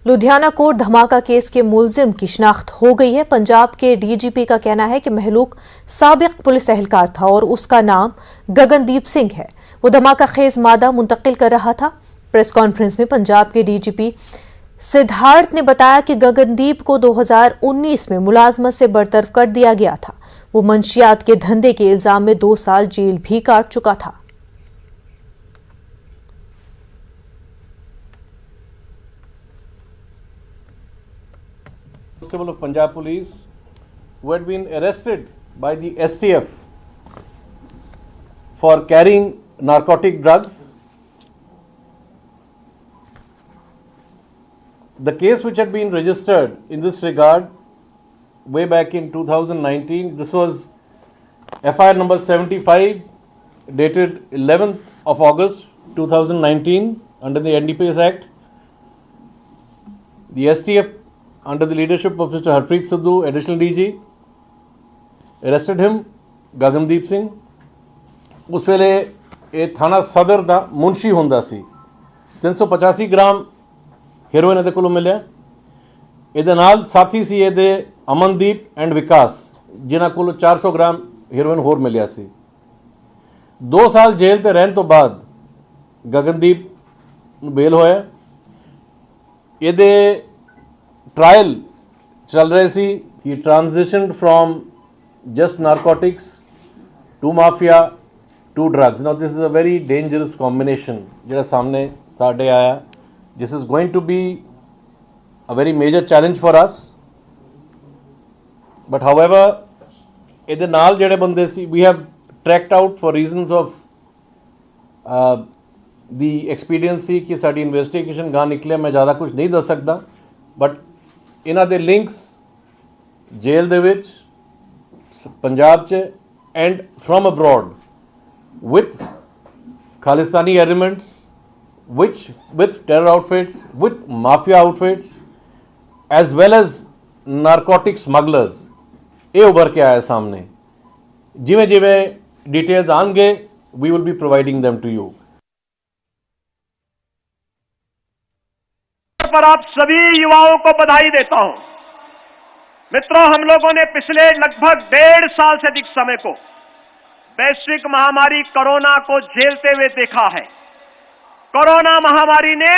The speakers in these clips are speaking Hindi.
लुधियाना कोर्ट धमाका केस के मुलजिम की शिनाख्त हो गई है। पंजाब के डीजीपी का कहना है कि महलूक साबिक पुलिस एहलकार था और उसका नाम गगनदीप सिंह है। वो धमाका खेज मादा मुंतकिल कर रहा था। प्रेस कॉन्फ्रेंस में पंजाब के डीजीपी सिद्धार्थ ने बताया कि गगनदीप को 2019 में मुलाजमत से बरतरफ कर दिया गया था। वो मंशियात के धंधे के इल्जाम में 2 साल जेल भी काट चुका था। Constable of Punjab Police, who had been arrested by the STF for carrying narcotic drugs. The case which had been registered in this regard way back in 2019, this was FIR number 75 dated 11th of August 2019 under the NDPS Act. The STF under the leadership of Mr. Harpreet Sidhu, additional DG, arrested him, Gagandeep Singh. उस वेले ये थाना सदर दा मुंशी होंदा सी। 385 ग्राम हेरोइन ਇਹਦੇ ਕੋਲੋਂ ਮਿਲਿਆ। ਇਹਦੇ ਨਾਲ ਸਾਥੀ ਸੀ ਇਹਦੇ ਅਮਨਦੀਪ ਐਂਡ ਵਿਕਾਸ, ਜਿਨ੍ਹਾਂ ਕੋਲੋਂ 400 ਗ੍ਰਾਮ ਹੈਰੋਇਨ ਹੋਰ ਮਿਲਿਆ ਸੀ। 2 ਸਾਲ ਜੇਲ੍ਹ ਤੇ ਰਹਿਣ ਤੋਂ ਬਾਅਦ ਗਗਨਦੀਪ ਨੂੰ ਬੇਲ ਹੋਇਆ। ਇਹਦੇ ट्रायल चल रहे सी। He transitioned from just narcotics to mafia to drugs. Now this is a very dangerous combination जो सामने साढ़े आया। This is going to be a very major challenge for us. But however ਇਹਦੇ ਨਾਲ ਜਿਹੜੇ ਬੰਦੇ ਸੀ we have tracked out for reasons of the experience कि साड़ी इन्वेस्टिगेशन गां निकले। मैं ज़्यादा कुछ नहीं दस सकता, बट इन्हां दे लिंक्स जेल दे विच पंजाब च and from abroad with Khalistani elements, with terror outfits, with mafia outfits, as well as narcotic smugglers, ये उभर के आया सामने। जिमें जिमें डिटेल्स आएंगे we will be providing them to you. पर आप सभी युवाओं को बधाई देता हूं। मित्रों, हम लोगों ने पिछले लगभग 1.5 साल से अधिक समय को वैश्विक महामारी कोरोना को झेलते हुए देखा है। कोरोना महामारी ने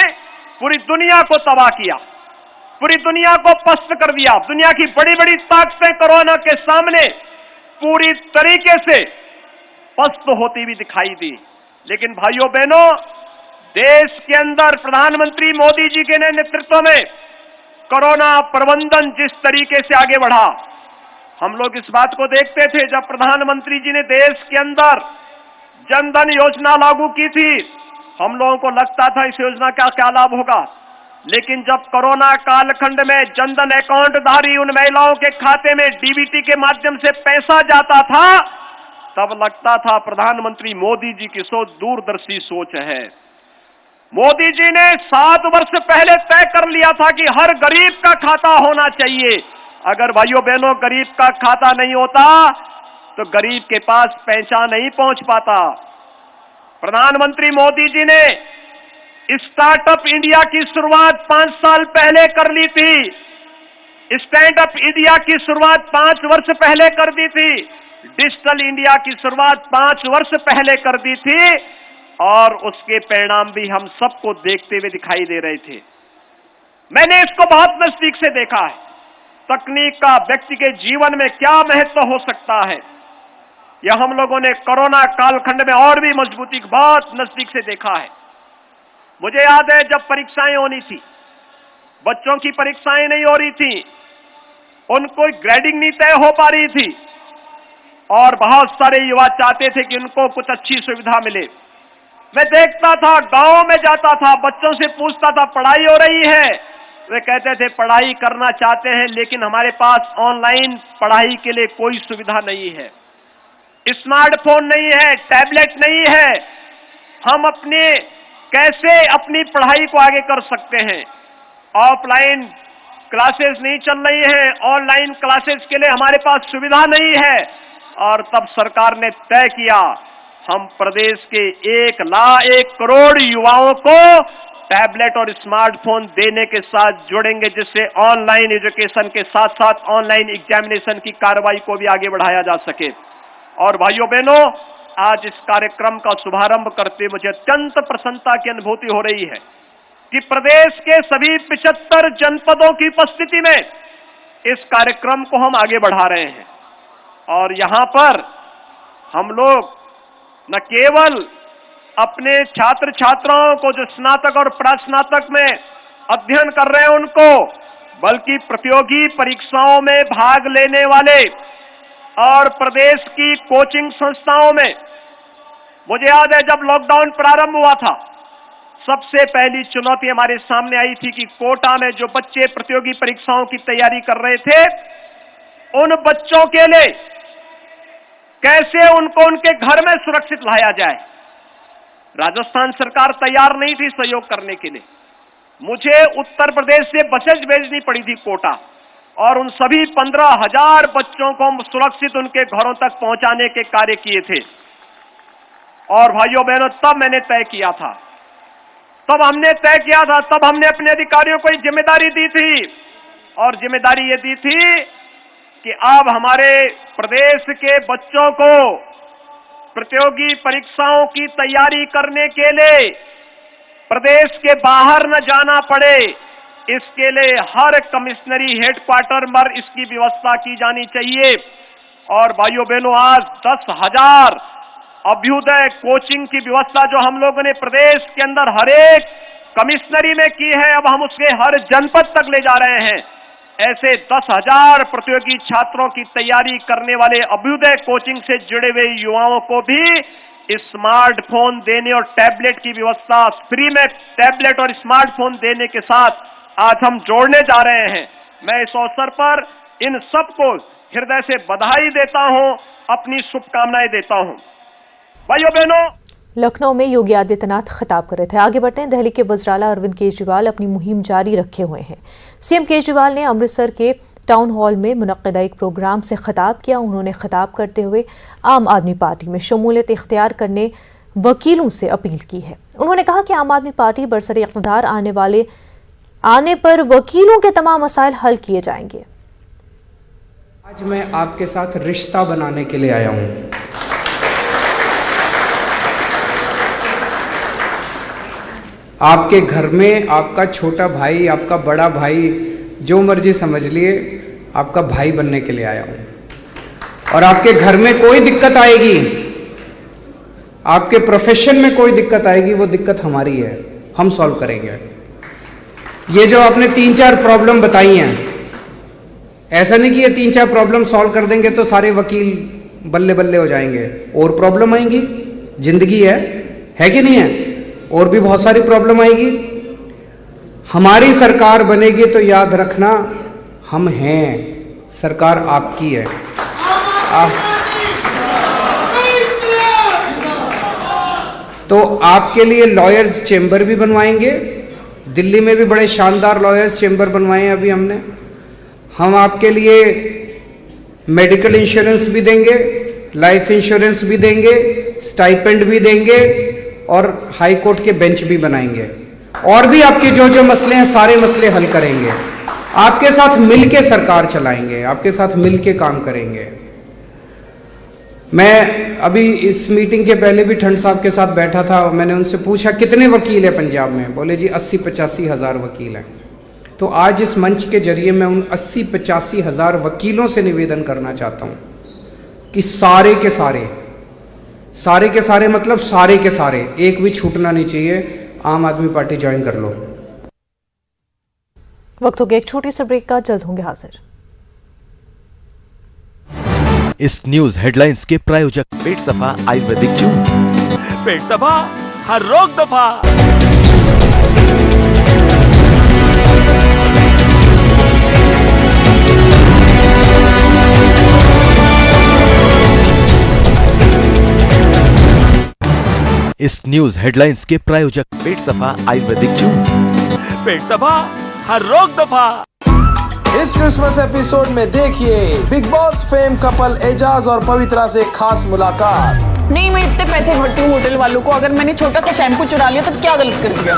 पूरी दुनिया को तबाह किया, पूरी दुनिया को पस्त कर दिया। दुनिया की बड़ी बड़ी ताकतें कोरोना के सामने पूरी तरीके से पस्त होती हुई दिखाई दी। लेकिन भाइयों बहनों, देश के अंदर प्रधानमंत्री मोदी जी के नेतृत्व में कोरोना प्रबंधन जिस तरीके से आगे बढ़ा, हम लोग इस बात को देखते थे। जब प्रधानमंत्री जी ने देश के अंदर जनधन योजना लागू की थी, हम लोगों को लगता था इस योजना का क्या लाभ होगा। लेकिन जब कोरोना कालखंड में जनधन अकाउंटधारी उन महिलाओं के खाते में डीबीटी के माध्यम से पैसा जाता था, तब लगता था प्रधानमंत्री मोदी जी की सोच दूरदर्शी सोच है। मोदी जी ने 7 वर्ष पहले तय कर लिया था कि हर गरीब का खाता होना चाहिए। अगर भाइयों बहनों गरीब का खाता नहीं होता तो गरीब के पास पैसा नहीं पहुंच पाता। प्रधानमंत्री मोदी जी ने स्टार्टअप इंडिया की शुरुआत 5 साल पहले कर ली थी। स्टैंडअप इंडिया की शुरुआत 5 वर्ष पहले कर दी थी। डिजिटल इंडिया की शुरुआत 5 वर्ष पहले कर दी थी, और उसके परिणाम भी हम सबको देखते हुए दिखाई दे रहे थे। मैंने इसको बहुत नजदीक से देखा है। तकनीक का व्यक्ति के जीवन में क्या महत्व हो सकता है, यह हम लोगों ने कोरोना कालखंड में और भी मजबूती बहुत नजदीक से देखा है। मुझे याद है जब परीक्षाएं होनी थी, बच्चों की परीक्षाएं नहीं हो रही थी, उनको ग्रेडिंग नहीं तय हो पा रही थी, और बहुत सारे युवा चाहते थे कि उनको कुछ अच्छी सुविधा मिले। मैं देखता था, गांव में जाता था, बच्चों से पूछता था पढ़ाई हो रही है? वे कहते थे पढ़ाई करना चाहते हैं, लेकिन हमारे पास ऑनलाइन पढ़ाई के लिए कोई सुविधा नहीं है, स्मार्टफोन नहीं है, टैबलेट नहीं है। हम कैसे अपनी पढ़ाई को आगे कर सकते हैं? ऑफलाइन क्लासेस नहीं चल रही हैं, ऑनलाइन क्लासेस के लिए हमारे पास सुविधा नहीं है। और तब सरकार ने तय किया हम प्रदेश के 1 करोड़ युवाओं को टैबलेट और स्मार्टफोन देने के साथ जुड़ेंगे, जिससे ऑनलाइन एजुकेशन के साथ साथ ऑनलाइन एग्जामिनेशन की कार्रवाई को भी आगे बढ़ाया जा सके। और भाइयों बहनों, आज इस कार्यक्रम का शुभारंभ करते मुझे अत्यंत प्रसन्नता की अनुभूति हो रही है कि प्रदेश के सभी 75 जनपदों की उपस्थिति में इस कार्यक्रम को हम आगे बढ़ा रहे हैं। और यहां पर हम लोग न केवल अपने छात्र छात्राओं को जो स्नातक और प्रास्नातक में अध्ययन कर रहे हैं उनको, बल्कि प्रतियोगी परीक्षाओं में भाग लेने वाले और प्रदेश की कोचिंग संस्थाओं में, मुझे याद है जब लॉकडाउन प्रारंभ हुआ था, सबसे पहली चुनौती हमारे सामने आई थी कि कोटा में जो बच्चे प्रतियोगी परीक्षाओं की तैयारी कर रहे थे, उन बच्चों के लिए कैसे उनको उनके घर में सुरक्षित लाया जाए। राजस्थान सरकार तैयार नहीं थी सहयोग करने के लिए। मुझे उत्तर प्रदेश से बसेज भेजनी पड़ी थी कोटा, और उन सभी 15,000 बच्चों को सुरक्षित उनके घरों तक पहुंचाने के कार्य किए थे। और भाइयों बहनों, तब मैंने तय किया था, तब हमने अपने अधिकारियों को एक जिम्मेदारी दी थी, और जिम्मेदारी ये दी थी कि अब हमारे प्रदेश के बच्चों को प्रतियोगी परीक्षाओं की तैयारी करने के लिए प्रदेश के बाहर न जाना पड़े, इसके लिए हर कमिश्नरी हेडक्वार्टर पर इसकी व्यवस्था की जानी चाहिए। और भाइयों बहनों, आज 10,000 अभ्युदय कोचिंग की व्यवस्था जो हम लोगों ने प्रदेश के अंदर हर एक कमिश्नरी में की है, अब हम उसके हर जनपद तक ले जा रहे हैं। ऐसे 10,000 प्रतियोगी छात्रों की तैयारी करने वाले अभ्युदय कोचिंग से जुड़े हुए युवाओं को भी स्मार्टफोन देने और टैबलेट की व्यवस्था, फ्री में टैबलेट और स्मार्टफोन देने के साथ आज हम जोड़ने जा रहे हैं। मैं इस अवसर पर इन सबको हृदय से बधाई देता हूं, अपनी शुभकामनाएं देता हूं। भाइयों बहनों, लखनऊ में योगी आदित्यनाथ खिताब कर रहे थे। आगे बढ़ते हैं। दिल्ली के वज़ीर-ए-आला अरविंद केजरीवाल अपनी मुहिम जारी रखे हुए हैं। सीएम केजरीवाल ने अमृतसर के टाउन हॉल में मुनक्किदा एक प्रोग्राम से खिताब किया। उन्होंने खिताब करते हुए आम आदमी पार्टी में शमूलियत इख्तियार करने वकीलों से अपील की है। उन्होंने कहा कि आम आदमी पार्टी बरसरे इक़्तिदार आने पर वकीलों के तमाम मसाइल हल किए जाएंगे। आज मैं आपके साथ रिश्ता बनाने के लिए आया हूं। आपके घर में आपका छोटा भाई, आपका बड़ा भाई, जो मर्जी समझ लिए, आपका भाई बनने के लिए आया हूं। और आपके घर में कोई दिक्कत आएगी, आपके प्रोफेशन में कोई दिक्कत आएगी, वो दिक्कत हमारी है, हम सॉल्व करेंगे। ये जो आपने 3-4 प्रॉब्लम बताई हैं, ऐसा नहीं कि ये 3-4 प्रॉब्लम सॉल्व कर देंगे तो सारे वकील बल्ले बल्ले हो जाएंगे। और प्रॉब्लम आएंगी, जिंदगी है कि नहीं है? और भी बहुत सारी प्रॉब्लम आएगी। हमारी सरकार बनेगी तो याद रखना, हम हैं, सरकार आपकी है। तो आपके लिए लॉयर्स चेंबर भी बनवाएंगे। दिल्ली में भी बड़े शानदार लॉयर्स चेंबर बनवाए हैं अभी हमने। हम आपके लिए मेडिकल इंश्योरेंस भी देंगे, लाइफ इंश्योरेंस भी देंगे, स्टाइपेंड भी देंगे, और हाई कोर्ट के बेंच भी बनाएंगे। और भी आपके जो जो मसले हैं, सारे मसले हल करेंगे। आपके साथ मिलके सरकार चलाएंगे, आपके साथ मिलके काम करेंगे। मैं अभी इस मीटिंग के पहले भी ठंड साहब के साथ बैठा था। मैंने उनसे पूछा कितने वकील हैं पंजाब में? बोले जी 80-85 हज़ार वकील हैं। तो आज इस मंच के जरिए मैं उन 80-85 हज़ार वकीलों से निवेदन करना चाहता हूँ कि सारे के सारे मतलब सारे के सारे, एक भी छूटना नहीं चाहिए, आम आदमी पार्टी ज्वाइन कर लो। वक्त हो गया एक छोटी सी ब्रेक का, जल्द होंगे हाजिर। इस न्यूज हेडलाइंस के प्रायोजक पेट सफा आयुर्वेदिक जूस। पेट सफा, हर रोग दफा। इस न्यूज हेडलाइंस के प्रायोजक पेट सफा आयुर्वेदिक जूस। पेट सफा, हर रोग दफा। इस क्रिसमस एपिसोड में देखिए बिग बॉस फेम कपल एजाज और पवित्रा से खास मुलाकात। नहीं, मैं इतने पैसे भरती हूँ होटल वालों को, अगर मैंने छोटा सा शैम्पू चुरा लिया तो क्या गलत कर दिया?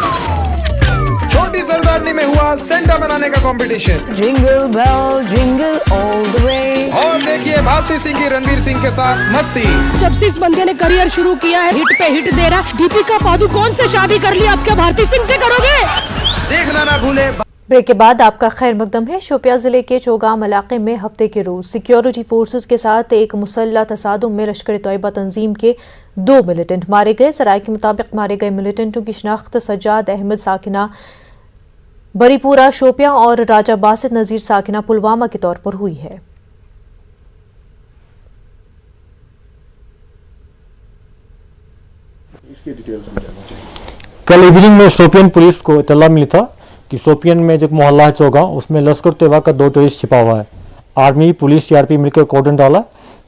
छोटी सरदारनी में हुआ सेंटा बनाने का competition. Jingle bell jingle all the way. और देखिए भारती सिंह की रणवीर सिंह के साथ मस्ती। जब से इस बंदे ने करियर शुरू किया है हिट पे हिट दे रहा है। दीपिका पादुकोण से शादी कर ली, अब क्या भारती सिंह से करोगे? देखना ना भूले। ब्रेक के बाद आपका खैर मकदम है। शोपियां जिले के चौगाम इलाके में हफ्ते के रोज सिक्योरिटी फोर्सेस के साथ एक मुसल्ला तसादुम में लश्कर तैयबा तंजीम के 2 मिलिटेंट मारे गए। सराय के मुताबिक मारे गए मिलिटेंटों की शिनाख्त सज्जाद अहमद साकिना बरीपुरा शोपियां और राजा बासित नजीर साकिना पुलवामा के तौर पर हुई है। कल इवनिंग में शोपियन पुलिस को इत्तला मिली था कि शोपियन में जो मोहल्ला है चौगांव, उसमें लश्कर तैयबा का 2 टेररिस्ट छिपा हुआ है। आर्मी पुलिस सीआरपी मिलकर कॉर्डन डाला।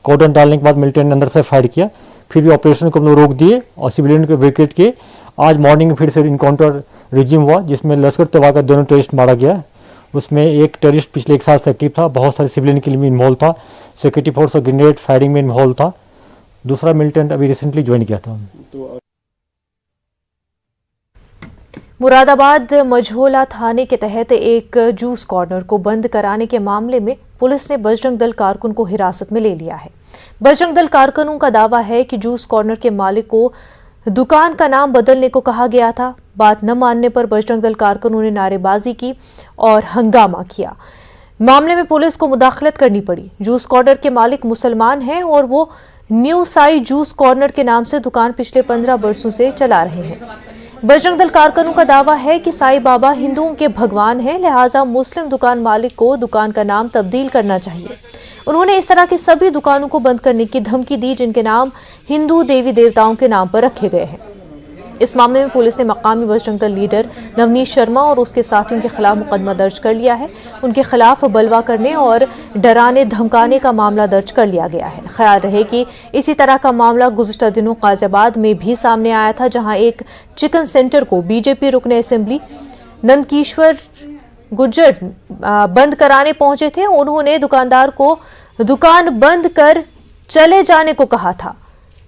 कॉर्डन डालने के बाद मिलिटेंट ने अंदर से फायर किया, फिर भी ऑपरेशन को हम लोग रोक दिए और सिविलियन को वेकेट किए। आज मॉर्निंग में फिर से इनकाउंटर रिज्यूम हुआ जिसमें लश्कर तैयबा का 2 टेररिस्ट मारा गया। उसमें एक टेररिस्ट पिछले 1 साल से एक्टिव था, बहुत सारे सिविलियन के लिए इन्वॉल्व था, सिक्योरिटी फोर्स और ग्रेनेड फायरिंग में इन्वॉल्व था। दूसरा मिलिटेंट अभी रिसेंटली ज्वाइन किया था। मुरादाबाद मझोला थाने के तहत एक जूस कॉर्नर को बंद कराने के मामले में पुलिस ने बजरंग दल कारकुन को हिरासत में ले लिया है। बजरंग दल कारकुनों का दावा है कि जूस कॉर्नर के मालिक को दुकान का नाम बदलने को कहा गया था। बात न मानने पर बजरंग दल कारकुनों ने नारेबाजी की और हंगामा किया। मामले में पुलिस को मुदाखलत करनी पड़ी। जूस कॉर्नर के मालिक मुसलमान हैं और वो न्यू साई जूस कॉर्नर के नाम से दुकान पिछले 15 वर्षों से चला रहे हैं। बजरंग दल कारकुनों का दावा है कि साईं बाबा हिंदुओं के भगवान हैं, लिहाजा मुस्लिम दुकान मालिक को दुकान का नाम तब्दील करना चाहिए। उन्होंने इस तरह की सभी दुकानों को बंद करने की धमकी दी जिनके नाम हिंदू देवी देवताओं के नाम पर रखे गए हैं। इस मामले में पुलिस ने मकामी बजरंग दल लीडर नवनीत शर्मा और उसके साथियों के खिलाफ मुकदमा दर्ज कर लिया है। उनके खिलाफ बलवा करने और डराने धमकाने का मामला दर्ज कर लिया गया है। ख्याल रहे कि इसी तरह का मामला गुज़िश्ता दिनों गाजियाबाद में भी सामने आया था, जहां एक चिकन सेंटर को बीजेपी रुकने असेंबली नंदकिशोर गुर्जर बंद कराने पहुंचे थे। उन्होंने दुकानदार को दुकान बंद कर चले जाने को कहा था,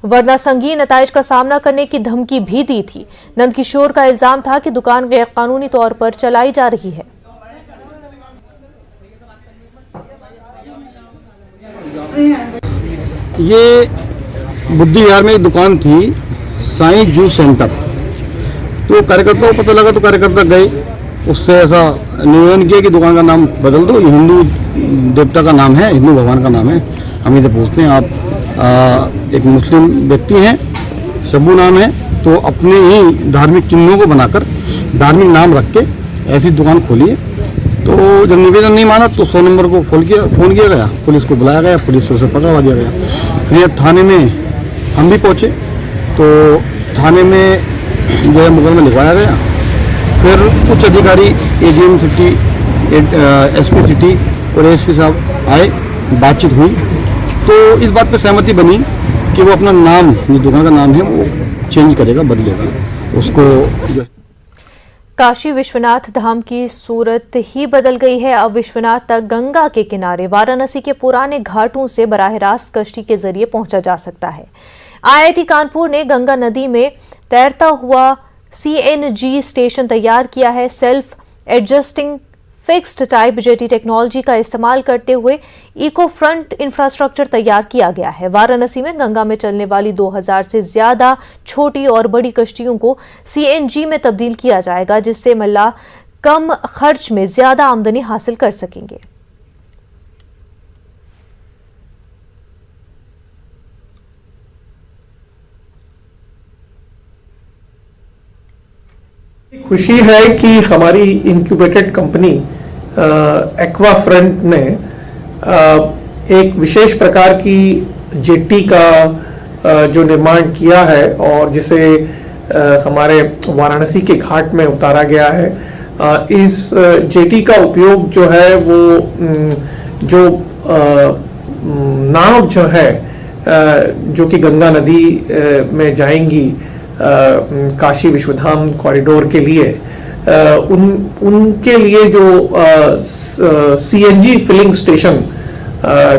वरना संगीन नताइज का सामना करने की धमकी भी दी थी। नंदकिशोर का इल्जाम था कि दुकान गैर कानूनी तौर पर चलाई जा रही है। ये बुद्धि विहार में एक दुकान थी साईं जूस सेंटर। तो कार्यकर्ताओं को पता लगा तो कार्यकर्ता गए, उससे ऐसा निवेदन किया कि दुकान का नाम बदल दो, ये हिंदू देवता का नाम है, हिंदू भगवान का नाम है। हम इसे पूछते हैं, आप एक मुस्लिम व्यक्ति हैं, शब्बू नाम है, तो अपने ही धार्मिक चिन्हों को बनाकर धार्मिक नाम रख के ऐसी दुकान खोली है। तो जब निवेदन नहीं माना तो 100 नंबर को फोन किया गया, पुलिस को बुलाया गया, पुलिस से उसे पकड़वा दिया गया। फिर थाने में हम भी पहुँचे तो थाने में जो है मुकदमा लिखवाया गया। फिर कुछ अधिकारी एजीएम सिटी, एसपी सिटी और एसपी साहब आए, बातचीत हुई तो इस बात पे सहमति बनी कि वो अपना नाम, जो दुकान का नाम है वो चेंज करेगा, बदलेगा उसको। काशी विश्वनाथ धाम की सूरत ही बदल गई है। अब विश्वनाथ तक गंगा के किनारे वाराणसी के पुराने घाटों से बराह रास्त कश्ती के जरिए पहुंचा जा सकता है। आईआईटी कानपुर ने गंगा नदी में तैरता हुआ सीएनजी स्टेशन तैयार किया है। Self adjusting fixed type jetty technology का इस्तेमाल करते हुए इको फ्रंट इंफ्रास्ट्रक्चर तैयार किया गया है। वाराणसी में गंगा में चलने वाली 2000 से ज्यादा छोटी और बड़ी कश्तियों को सीएनजी में तब्दील किया जाएगा, जिससे मल्लाह कम खर्च में ज्यादा आमदनी हासिल कर सकेंगे। खुशी है कि हमारी इंक्यूबेटेड कंपनी एक्वा फ्रंट ने एक विशेष प्रकार की जेट्टी का जो निर्माण किया है और जिसे हमारे वाराणसी के घाट में उतारा गया है। इस जेट्टी का उपयोग जो है वो जो नाव जो है जो कि गंगा नदी में जाएंगी काशी विश्वधाम कॉरिडोर के लिए, उनके लिए जो सीएनजी फिलिंग स्टेशन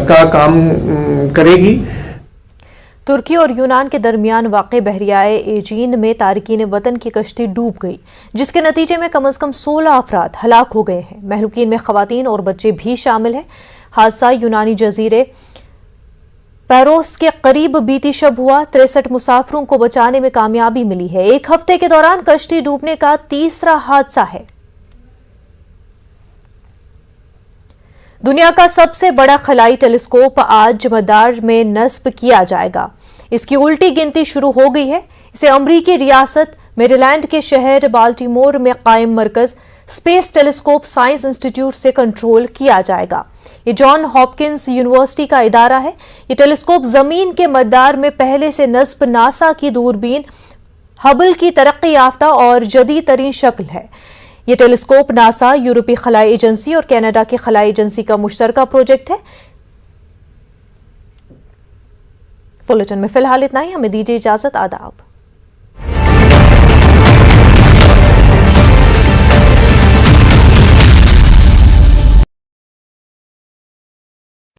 का काम करेगी। तुर्की और यूनान के दरमियान वाक़े बहरियाए एजीन में तारकीन वतन की कश्ती डूब गई, जिसके नतीजे में कम से कम 16 अफराद हलाक हो गए हैं। महलूकीन में खवातीन और बच्चे भी शामिल हैं। हादसा यूनानी जजीरे पैरोस के करीब बीती शब हुआ। 63 मुसाफिरों को बचाने में कामयाबी मिली है। एक हफ्ते के दौरान कश्ती डूबने का तीसरा हादसा है। दुनिया का सबसे बड़ा खलाई टेलीस्कोप आज मदार में नस्ब किया जाएगा। इसकी उल्टी गिनती शुरू हो गई है। इसे अमरीकी रियासत मेरीलैंड के शहर बाल्टीमोर में कायम मरकज स्पेस टेलीस्कोप साइंस इंस्टीट्यूट से कंट्रोल किया जाएगा। ये जॉन हॉपकिंस यूनिवर्सिटी का इदारा है। ये टेलीस्कोप जमीन के मदार में पहले से नस्ब नासा की दूरबीन हबल की तरक्की याफ्ता और जदीद तरीन शक्ल है। ये टेलीस्कोप नासा, यूरोपीय खलाई एजेंसी और कनाडा की खलाई एजेंसी का मुश्तरका प्रोजेक्ट है। बुलेटिन में फिलहाल इतना ही। हमें दीजिए इजाजत। आदाब।